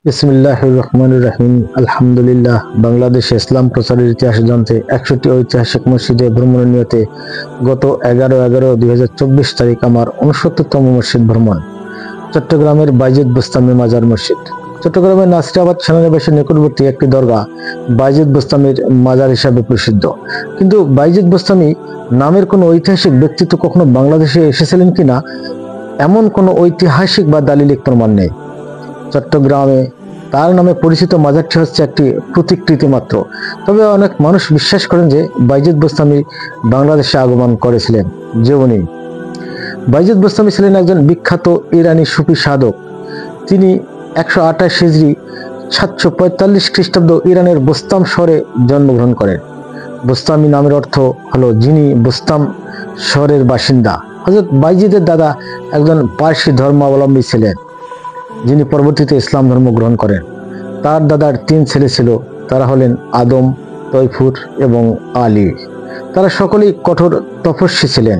বিসমিল্লাহির রহমানির রহিম। আলহামদুলিল্লাহ। বাংলাদেশে ইসলাম প্রচারের ইতিহাস জানতে 61টি ঐতিহাসিক মসজিদে ভ্রমণের নিয়তে গত 11/11/2024 তারিখ আমার 69তম মসজিদ ভ্রমণ। চট্টগ্রামের বাইজিদ বোস্তামি মাজার মসজিদ। চট্টগ্রামের নাসিরাবাদ সেনানিবাসের নিকটবর্তী একটি দরগা বাইজিদ বোস্তামির মাজার হিসাবে প্রসিদ্ধ। কিন্তু বাইজিদ বোস্তামি নামের কোনো ঐতিহাসিক ব্যক্তিত্ব কখনো বাংলাদেশে এসেছিলেন কিনা এমন কোনো ঐতিহাসিক বা দালিলিক প্রমাণ নেই। চট্টগ্রামে তার নামে পরিচিত মাজারটি হচ্ছে একটি প্রতিকৃতি মাত্র। তবে অনেক মানুষ বিশ্বাস করেন যে বাইজিদ বোস্তামি বাংলাদেশে আগমন করেছিলেন। জীবনী: বাইজিদ বোস্তামি ছিলেন একজন বিখ্যাত ইরানি সুফি সাধক। তিনি 128 হিজরি 745 খ্রিস্টাব্দ ইরানের বোস্তাম শহরে জন্মগ্রহণ করেন। বোস্তামি নামের অর্থ হলো যিনি বোস্তাম শহরের বাসিন্দা। হযরত বাইজিদের দাদা একজন পার্সি ধর্মাবলম্বী ছিলেন, যিনি পরবর্তীতে ইসলাম ধর্ম গ্রহণ করেন। তার দাদার 3 ছেলে ছিল, তারা হলেন আদম, তৈফুর এবং আলী। তারা সকলেই কঠোর তপস্বী ছিলেন।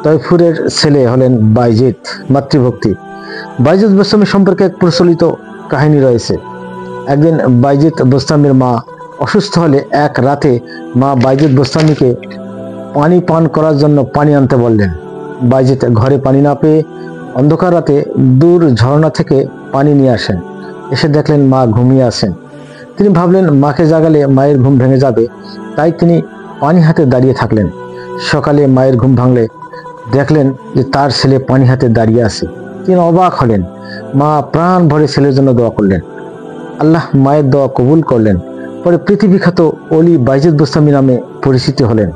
তৈফুরের ছেলে হলেন বাইজিদ। মাতৃভক্তি: বাইজিদ বোস্তামি সম্পর্কে এক প্রচলিত কাহিনী রয়েছে। একদিন বাইজিদ বোস্তামির মা অসুস্থ হলে এক রাতে মা বাইজিদ বোস্তামিকে পানি পান করার জন্য পানি আনতে বললেন। বাইজিদ ঘরে পানি না পেয়ে অন্ধকার রাতে দূর ঝর্ণা থেকে পানি নিয়ে আসেন। এসে দেখলেন মা ঘুমিয়ে আছেন। তিনি ভাবলেন মাকে জাগালে মায়ের ঘুম ভেঙে যাবে, তাই তিনি পানি হাতে দাঁড়িয়ে থাকলেন। সকালে মায়ের ঘুম ভাঙলে দেখলেন যে তার ছেলে পানি হাতে দাঁড়িয়ে আছে। তিনি অবাক হলেন। মা প্রাণ ভরে ছেলের জন্য দোয়া করলেন। আল্লাহ মায়ের দোয়া কবুল করলেন। পরে পৃথিবীখ্যাত অলি বাইজিদ বোস্তামি নামে পরিচিত হলেন।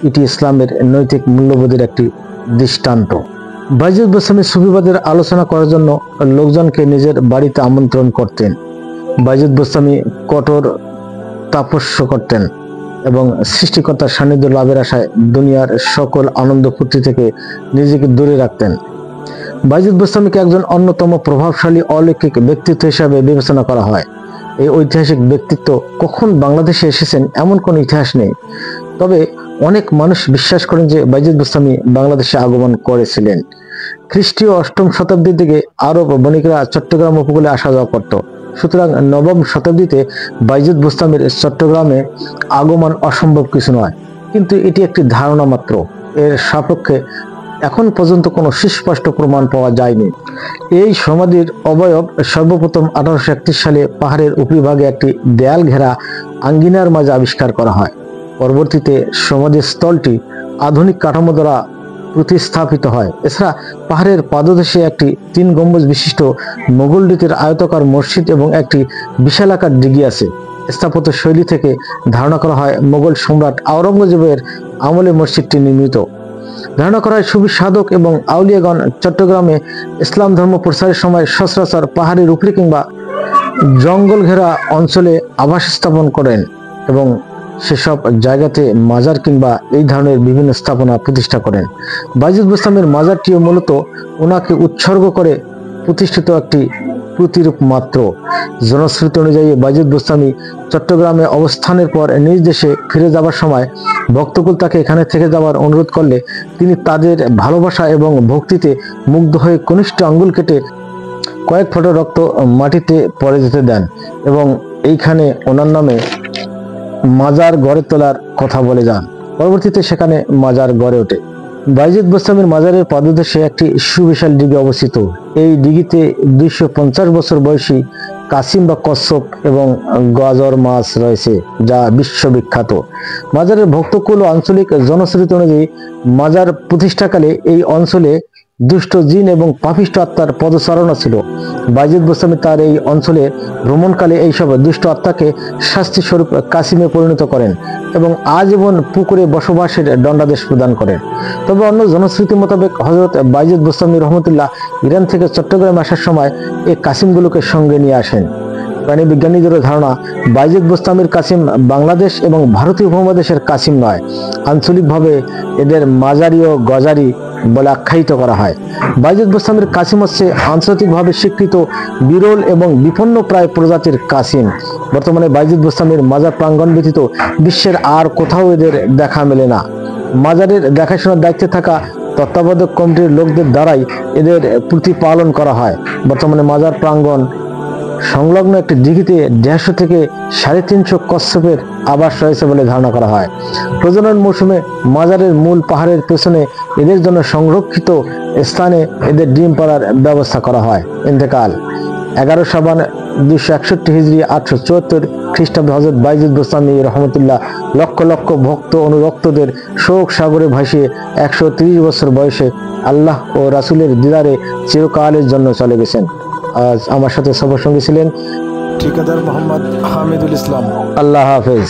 এটি ইসলামের নৈতিক মূল্যবোধের একটি দৃষ্টান্ত। বাইজিদ বোস্তামি সুফিবাদের আলোচনা করার জন্য লোকজনকে নিজের বাড়িতে আমন্ত্রণ করতেন। বাইজিদ বোস্তামি কঠোর তপস্য করতেন এবং সৃষ্টিকর্তার সান্নিধ্য লাভের আশায় দুনিয়ার সকল আনন্দ ফুর্তি থেকে নিজেকে দূরে রাখতেন। বাইজিদ বোস্তামিকে একজন অন্যতম প্রভাবশালী অলৌকিক ব্যক্তিত্ব হিসাবে বিবেচনা করা হয়। এই ঐতিহাসিক ব্যক্তিত্ব কখন বাংলাদেশে এসেছেন এমন কোনো ইতিহাস নেই। তবে অনেক মানুষ বিশ্বাস করেন যে বাইজিদ বোস্তামি বাংলাদেশে আগমন করেছিলেন। খ্রিস্টীয় 8ম শতাব্দীর দিকে আরব বণিকরা চট্টগ্রাম উপকূলে আসা যাওয়া করত। সুতরাং 9ম শতাব্দীতে বাইজিদ বোস্তামির চট্টগ্রামে আগমন অসম্ভব কিছু নয়, কিন্তু এটি একটি ধারণা মাত্র। এর সপক্ষে এখন পর্যন্ত কোনো সুস্পষ্ট প্রমাণ পাওয়া যায়নি। এই সমাধির অবয়ব সর্বপ্রথম 1831 সালে পাহাড়ের উপরিভাগে একটি দেয়াল ঘেরা আঙ্গিনার মাঝে আবিষ্কার করা হয়। পরবর্তীতে সমাধির স্থলটি আধুনিক কাঠামো দ্বারা প্রতিস্থাপিত হয়। এছাড়া পাহাড়ের পাদদেশে একটি 3 গম্বুজ বিশিষ্ট মোগল রীতির আয়তাকার মসজিদ এবং একটি বিশালাকার দিঘি আছে। স্থাপত্য শৈলী থেকে ধারণা করা হয় মোগল সম্রাট আওরঙ্গজেবের আমলে মসজিদটি নির্মিত। ধারণা করা হয় সুফি সাধক এবং আউলিয়াগণ চট্টগ্রামে ইসলাম ধর্ম প্রচারের সময় সচরাচর পাহাড়ের উপরে কিংবা জঙ্গল ঘেরা অঞ্চলে আবাস স্থাপন করেন এবং সেসব জায়গাতে মাজার কিংবা এই ধরনের বিভিন্ন স্থাপনা প্রতিষ্ঠা করেন। বাইজিদ বোস্তামির মাজারটিও মূলত ওনাকে উৎসর্গ করে প্রতিষ্ঠিত একটি প্রতিরূপ মাত্র। জনশ্রুতি অনুযায়ী বাইজিদ বোস্তামি চট্টগ্রামে অবস্থানের পর নিজ দেশে ফিরে যাবার সময় ভক্তকুল তাকে এখানে থেকে যাওয়ার অনুরোধ করলে তিনি তাদের ভালোবাসা এবং ভক্তিতে মুগ্ধ হয়ে কনিষ্ঠ আঙ্গুল কেটে কয়েক ফোঁটা রক্ত মাটিতে পড়ে যেতে দেন এবং এইখানে ওনার নামে মাজার গড়ে তোলার কথা বলে যান। পরবর্তীতে সেখানে মাজার গড়ে ওঠে। বাইজিদ বোস্তামির মাজারের পাদদেশে একটি সুবিশাল দিঘি অবস্থিত। এই দিঘিতে 250 বছর বয়সী কাসিম বা কচ্ছপ এবং গাজর মাছ রয়েছে, যা বিশ্ববিখ্যাত। মাজারের ভক্তকুল ও আঞ্চলিক জনশ্রুতি অনুযায়ী মাজার প্রতিষ্ঠাকালে এই অঞ্চলে দুষ্ট জিন এবং পাপিষ্ট আত্মার পদচারণা ছিল। বাইজিদ বোস্তামি তার এই অঞ্চলে ভ্রমণকালে এইসব দুষ্ট আত্মাকে শাস্তি স্বরূপ কাসিমে পরিণত করেন এবং আজীবন পুকুরে বসবাসের দণ্ডাদেশ প্রদান করেন। তবে অন্য জনশ্রুতি মোতাবেক হযরত বাইজিদ বোস্তামি রহমতুল্লাহ ইরান থেকে চট্টগ্রামে আসার সময় এই কাসিমগুলোকে সঙ্গে নিয়ে আসেন। প্রাণী বিজ্ঞানীদেরও ধারণা বাইজিদ বোস্তামির কাসিম বাংলাদেশ এবং ভারতীয় উপমহাদেশের কাসিম নয়। আঞ্চলিকভাবে এদের মাজারি ও গজারি বলে আখ্যায়িত করা হয়। বাইজিদ বোস্তামির কাসিম হচ্ছে আন্তর্জাতিকভাবে স্বীকৃত বিরল এবং বিপন্ন প্রায় প্রজাতির কাসিম। বর্তমানে বাইজিদ বোস্তামির মাজার প্রাঙ্গণ ব্যতীত বিশ্বের আর কোথাও এদের দেখা মেলে না। মাজারের দেখাশোনার দায়িত্বে থাকা তত্ত্বাবধায়ক কমিটির লোকদের দ্বারাই এদের প্রতিপালন করা হয়। বর্তমানে মাজার প্রাঙ্গণ সংলগ্ন একটি দিঘিতে 150 থেকে 350 কচ্ছপের আবাস রয়েছে বলে ধারণা করা হয়। প্রজনন মৌসুমে মাজারের মূল পাহাড়ের পেছনে এদের জন্য সংরক্ষিত স্থানে এদের ডিম পাড়ার ব্যবস্থা করা হয়। ইন্তেকাল 11 শাবান 261 হিজরি 874 খ্রিস্টাব্দ হযরত বাইজিদ বোস্তামী রহমতুল্লাহ লক্ষ লক্ষ ভক্ত অনুরক্তদের শোক সাগরে ভাসিয়ে 130 বছর বয়সে আল্লাহ ও রাসূলের দিদারে চিরকালের জন্য চলে গেছেন। আজ আমার সাথে সফর সঙ্গী ছিলেন ঠিকাদার মোহাম্মদ হামিদুল ইসলাম। আল্লাহ হাফেজ।